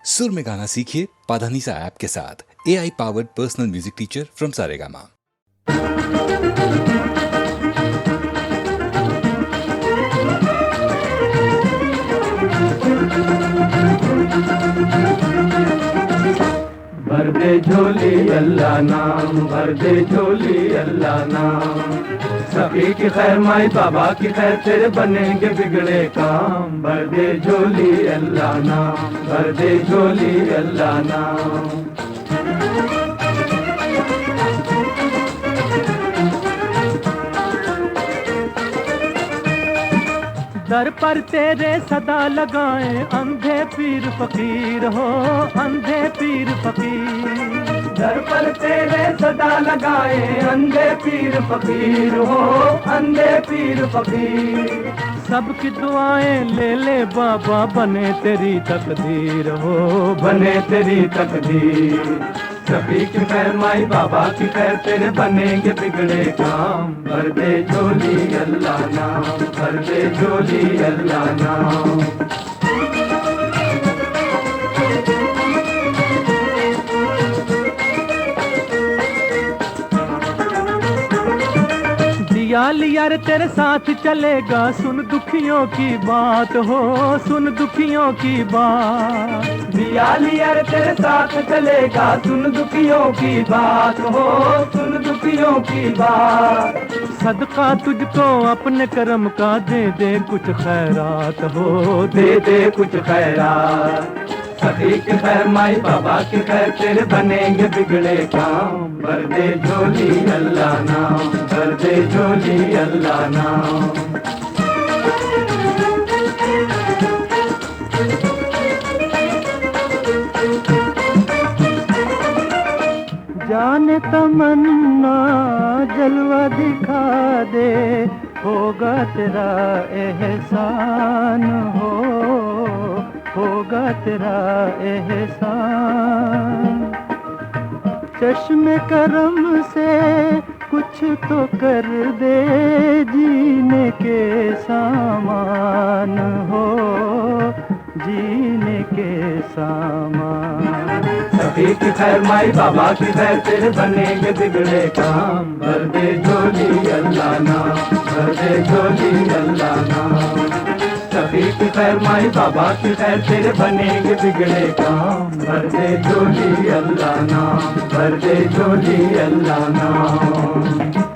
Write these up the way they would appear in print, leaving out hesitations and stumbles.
सुर में गाना सीखिए पाधानीसा ऐप के साथ। AI powered personal music teacher from Saregama. भर दे झोली अल्लाह नाम, भर दे झोली अल्लाह नाम। सभी की खैर माई बाबा की खैर, तेरे बनेंगे बिगड़े काम। भर दे झोली अल्लाह नाम, भर दे झोली अल्लाह नाम। दर पर तेरे सदा लगाए अंधे पीर फकीर हो, अंधे पीर फकीर। दर पर तेरे सदा लगाए अंधे पीर फकीर हो, अंधे पीर फकीर। सबकी दुआएं ले ले बाबा, बने तेरी तकदीर हो, बने तेरी तकदीर। सभी की खैर माई बाबा की खैर, तेरे बनेंगे बिगड़े काम। भर दे झोली अल्लाह नाम, भर दे झोली अल्लाह नाम। दिया लिया रे तेरे साथ चलेगा, सुन दुखियों की बात हो, सुन दुखियों की बात। दिया लिया रे तेरे साथ चलेगा, सुन दुखियों की बात हो, सुन दुखियों की बात। सदका तुझको अपने कर्म का दे दे कुछ खैरात हो, दे दे कुछ खैरात। सभी की खैर माई बाबा की खैर, तेरे बनेंगे बिगड़े काम। भर दे झोली अल्लाह नाम, भर दे झोली अल्लाह नाम। जाने तमन्ना जलवा दिखा दे, होगा तेरा एहसान हो, होगा तेरा एहसान। चश्मे करम से कुछ तो कर दे, जीने के सामान हो, जीने के सामान। सभी की खैर माई बाबा की खैर, तेरे बनेंगे बिगड़े काम। भर दे झोली अल्लाह नाम, भर दे झोली अल्लाह नाम। सभी की खैर माई बाबा की खैर, तेरे बनेंगे बिगड़े काम। भर दे झोली अल्लाह नाम, भर दे झोली अल्लाह नाम।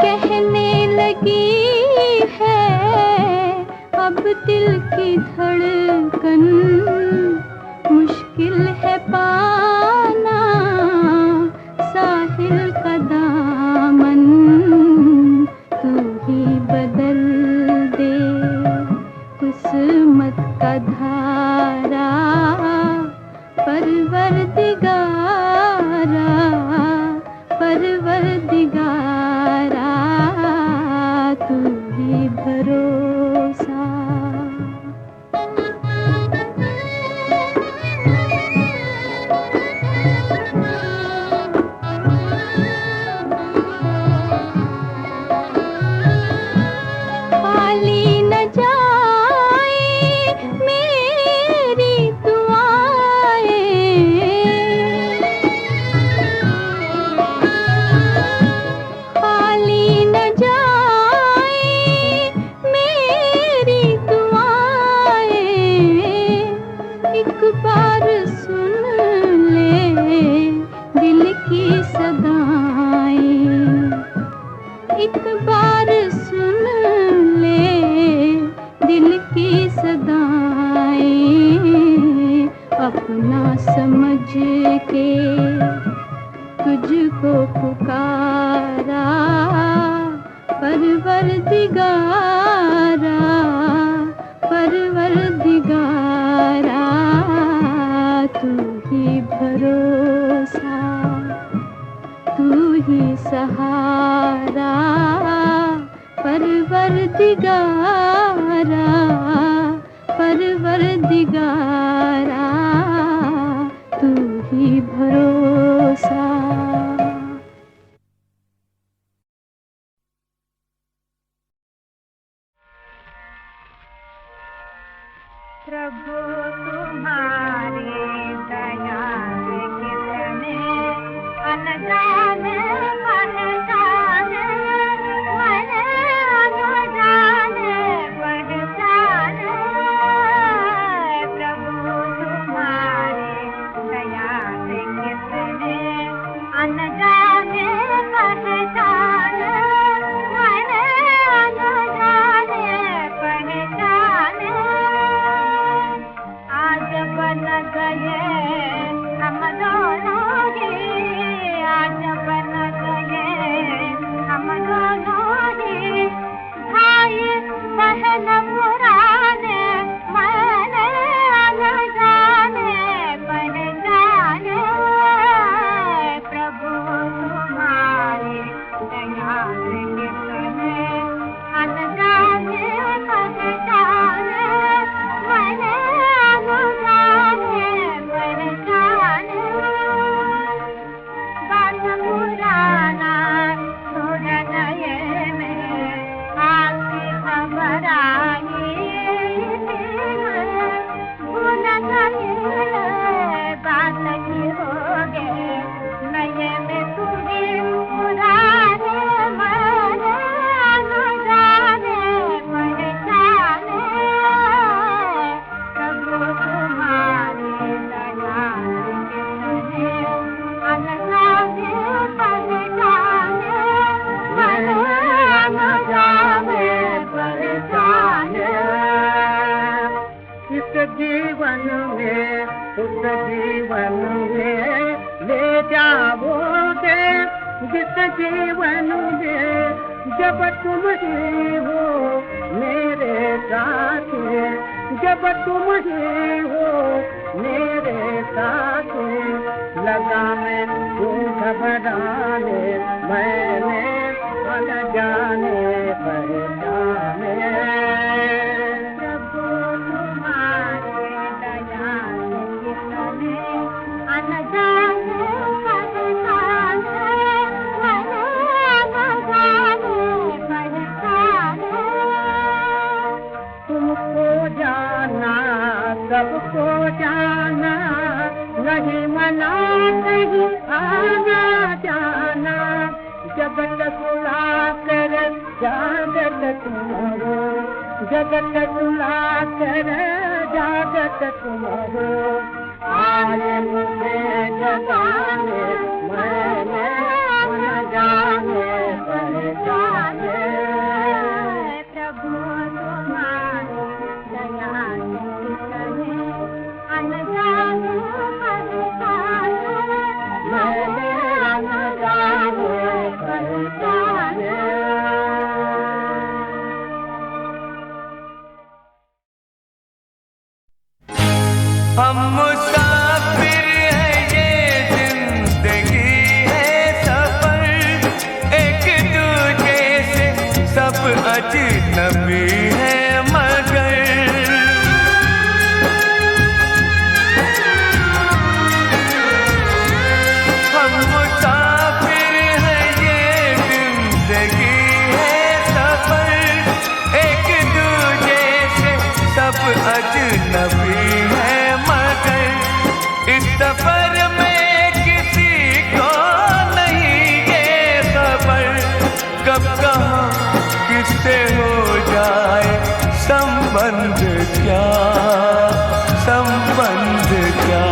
कहने लगी है अब दिल की धड़कन। धड़कन मुश्किल है पाना, साहिल का दामन तू ही बदल दे, किस्मत का धारा परवरदिगारा, परवरदिगारा तू ही भरोसा। खाली न जाए मेरी दुआएं, खाली न जाए मेरी दुआएं, एक बार सुन ले दिल की सदाएं, एक बार सुन ले दिल की सदाएं, अपना समझ के तुझको पुकारा, परवरदिगारा, परवरदिगारा तू ही भरोसा, तू ही सहारा, परवरदिगारा, परवरदिगारा तू ही भरोसा। प्रभु तुम्हारी दया से कितने अनजाने पहचाने, मैंने अनजाने पहचाने। प्रभु तुम्हारी दया से कितने अनजाने पहचाने, मैंने अनजाने पहचाने। आज बन गए हम दोनों ही, आज बन गए हम दोनों ही, भाई बहन पुराने, मैंने अनजाने पहचाने। प्रभु तुम्हारी दया से कितने अनजाने पहचाने, मैंने अनजाने पहचाने। बात पुराना सुन नए में आपकी खबर आई थी, भूल गई बात की हो गए नए में तुम्ही पुराने, मैंने अनजाने पहचाने। प्रभु तुम्हारी दया से कितने अनजाने पहचाने, मैंने अनजाने पहचाने। इस जीवन में उस जीवन में ले जाओगे, जिस जीवन में जब तुम ही हो मेरे साथ, जब तुम ही हो मेरे साथ। लगा मैं तू घबराने, मैंने अनजाने पहचाने। प्रभु तुम्हारी दया से कितने अनजाने पहचाने, मैंने अनजाने पहचाने। तुमको जाना सबको जाना, नहीं मना नहीं आना जाना। जगत सुला कर जागत तुम हो, जगत सुला कर जागत तुम हो। आए मुझे जगाने, मैंने अनजाने पहचाने। प्रभु तुम्हारी दया से कितने हम मुसाफिर हैं, ये जिंदगी है सफर, एक दूजे से सब अजनबी है मगर हम मुसाफिर हैं, ये जिंदगी है सफर, एक दूजे से सब अजनबी है मगर इस सफर में किसी को नहीं ये खबर कब कहाँ किससे हो जाए संबंध क्या, संबंध क्या।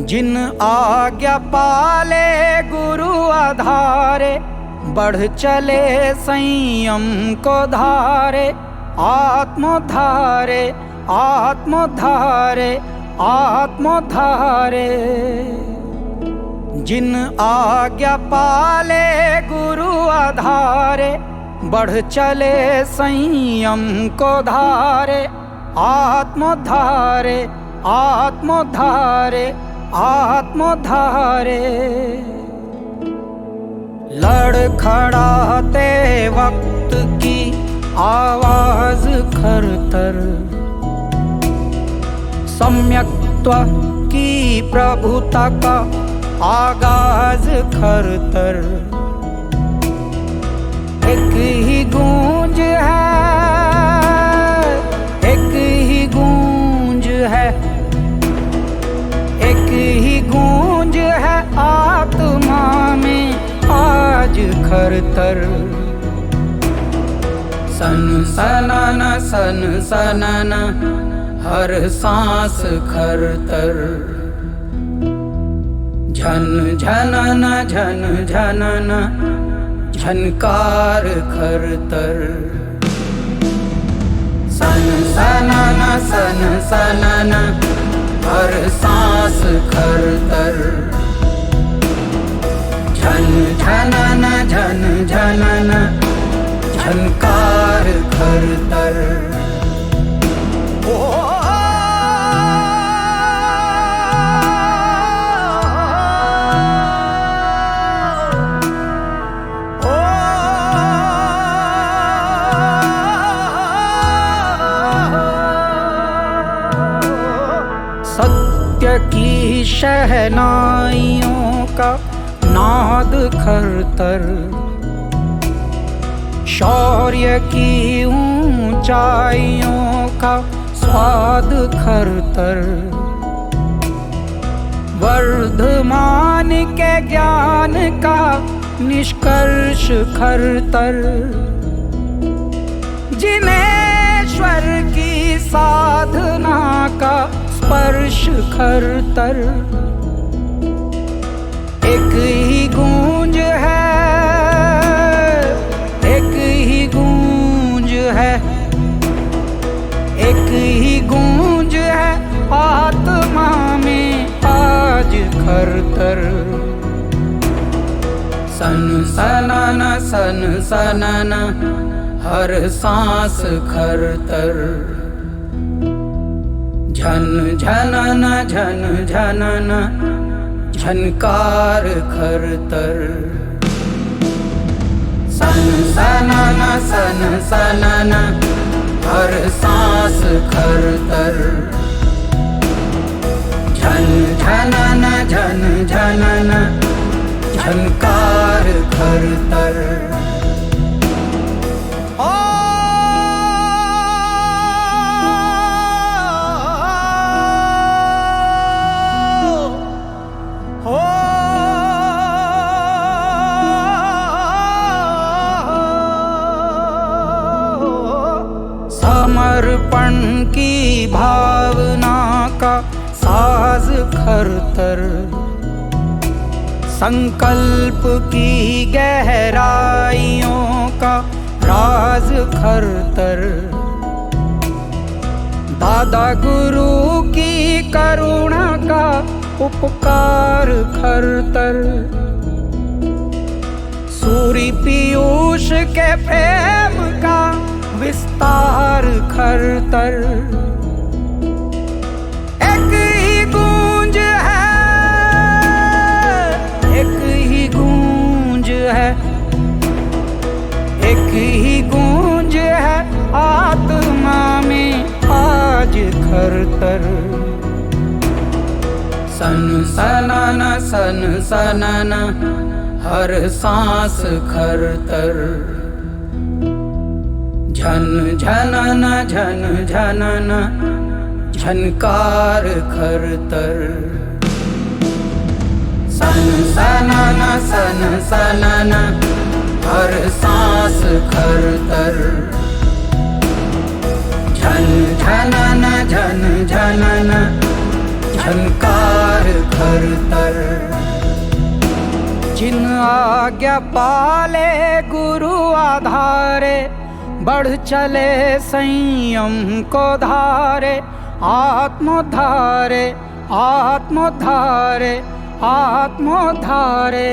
जिन आज्ञा पाले गुरु आधारे, बढ़ चले संयम को धारे, आत्मोद्धारे आत्मोद्धारे आत्मोद्धारे। जिन आज्ञा पाले गुरु आधारे, बढ़ चले संयम को धारे, आत्मोद्धारे आत्मोद्धारे आत्मोद्धारे। लड़खड़ाते वक्त की आवाज खरतर, सम्यक्त्व की प्रभुता का आगाज खरतर। एक ही गूंज है, एक ही गूंज है, एक ही गूंज है आत्मा में आज खरतर। सन सनाना सन सनाना हर सांस खरतर। झन झनना झन झनना झनकार खरतर। सन सनाना सन सनाना हर सांस खरतर। झन झनना झन झनना झनकार खरतर। सत्य की शहनाइयों का नाद खरतर। शौर्य की ऊंचाइयों का स्वाद खरतर। वर्धमान के ज्ञान का निष्कर्ष खरतर। जिनेश्वर की साधना का स्पर्श खरतर। एक ही गूंज है, एक ही गूंज है, एक ही गूंज है आत्मा में आज खरतर। सन सनाना सन सनाना हर सांस खरतर। झन झनना झन झनना झनकार खरतर। सन सनाना सन सनाना हर सांस खरतर। झन झनना झन झनन झनकार खरतर। समर्पण की भावना का साज खरतर, संकल्प की गहराइयों का राज खरतर, दादा गुरु की करुणा का उपकार खरतर, सूर्य पीयूष के प्रेम का विस्तार खरतर। एक ही गूंज है, एक ही गूंज है, एक ही गूंज है आत्मा में आज खरतर। सन सनाना सन सनाना हर सांस खरतर, झन झनना झन झनना झनकार खरतर। सन सनाना हर सांस खरतर, झन झनना झन झनना झनकार खरतर। जिन आज्ञा पाले गुरु आधारे, बढ़ चले संयम को धारे, आत्मोद्धारे आत्मोद्धारे आत्मोद्धारे।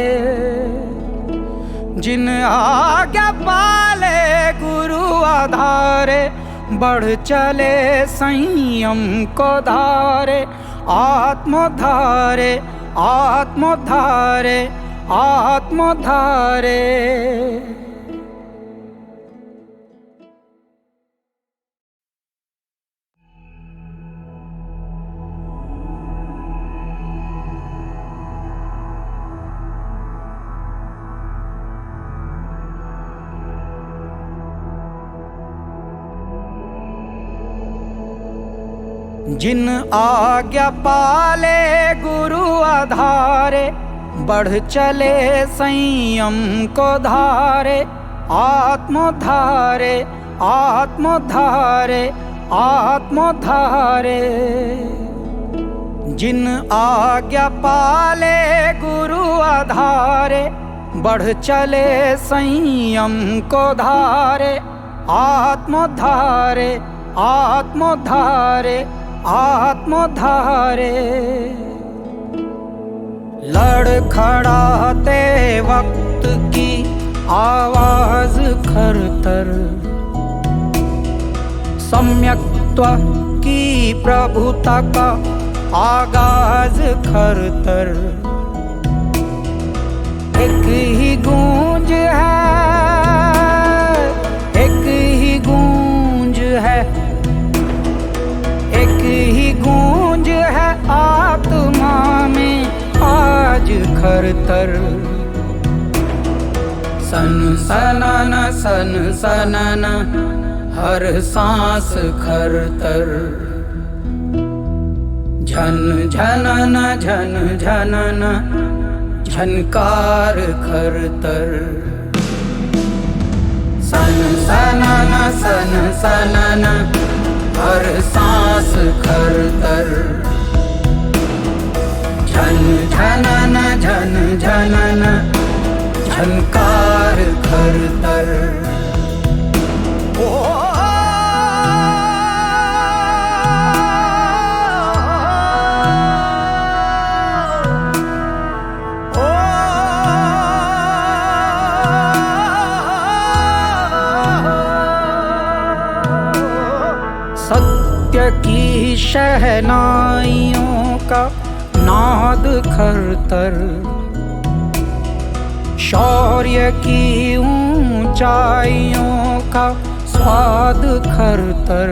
जिन आज्ञा पाले गुरु आधारे, बढ़ चले संयम को धारे, आत्मोद्धारे आत्मोद्धारे आत्मोद्धारे। जिन आज्ञा पाले गुरु आधारे, बढ़ चले संयम को धारे, आत्मोद्धारे आत्मोद्धारे आत्मोद्धारे। जिन आज्ञा पाले गुरु आधारे, बढ़ चले संयम को धारे, आत्मोद्धारे आत्मोद्धारे आत्मोद्धारे। लड़खड़ाते वक्त की आवाज खरतर, सम्यक्त्व की प्रभुता का आगाज खरतर। एक ही गूंज है, एक ही गूंज है, एक ही गूंज है आत्मा में आज खरतर। सन सनाना हर सांस खरतर, झन झनना झन झनना झनकार खरतर। सन सनाना हर सांस खरतर, झन झनना झन झनना झनकार खरतर। सत्य की शहनाइयों का नाद खरतर, शौर्य की ऊंचाइयों का स्वाद खरतर।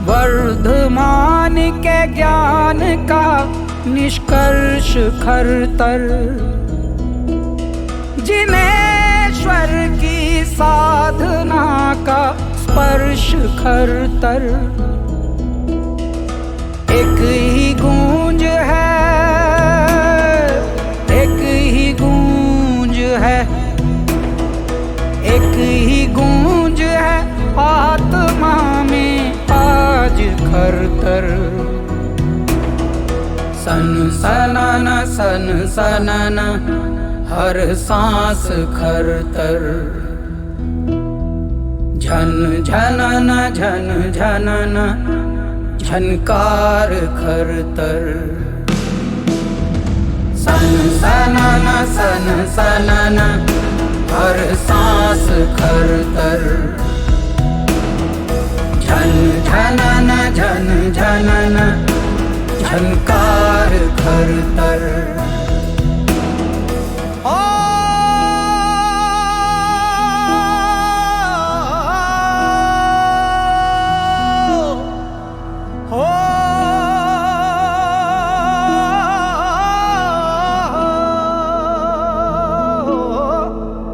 वर्धमान के ज्ञान का निष्कर्ष खरतर, जिनेश्वर की साधना का स्पर्श खरतर। एक ही गूंज है, एक ही गूंज है, एक ही गूंज है आत्मा में आज खरतर। सन सनाना सन सनाना हर सांस खरतर, झन झनना झन झनना झनकार खरतर। सन सनाना हर सांस खरतर, झन झनना झन झनना झनकार खरतर।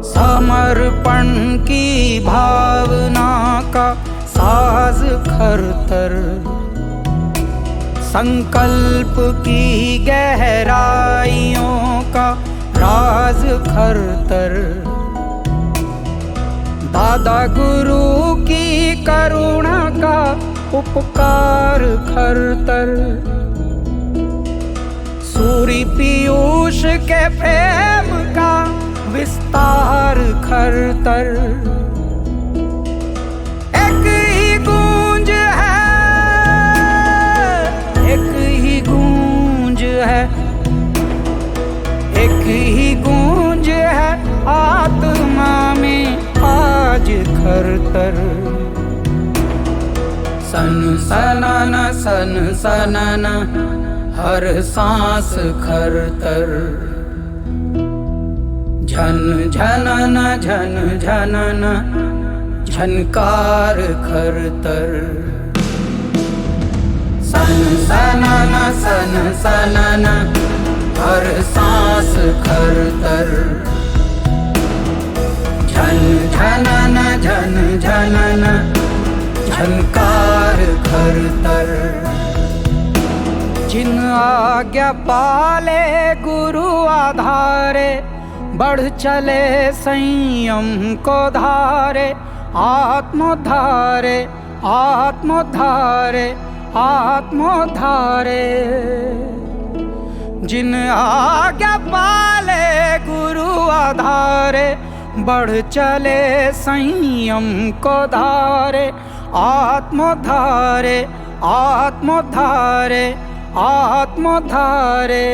समर्पण की भावना का साज खरतर, संकल्प की गहराइयों का राज खरतर। दादा गुरु की करुणा का उपकार खरतर, सूर्य पीयूष के प्रेम का विस्तार खरतर। एक ही गूंज है, एक ही गूंज है, एक ही गूंज है आत्मा में आज खरतर। सन सनाना हर सांस खरतर, झन झनना झन झनना झनकार खरतर। सन सनाना हर सांस खरतर, झन झनना झन झनना झनकार खरतर। जिन आज्ञा पाले गुरु आधारे, बढ़ चले संयम को धारे। आत्मोद्धारे आत्मोद्धारे आत्मोद्धारे, जिन आज्ञा पाले गुरु आधारे, बढ़ चले संयम को धारे। आत्मोद्धारे आत्मोद्धारे आत्मोद्धारे।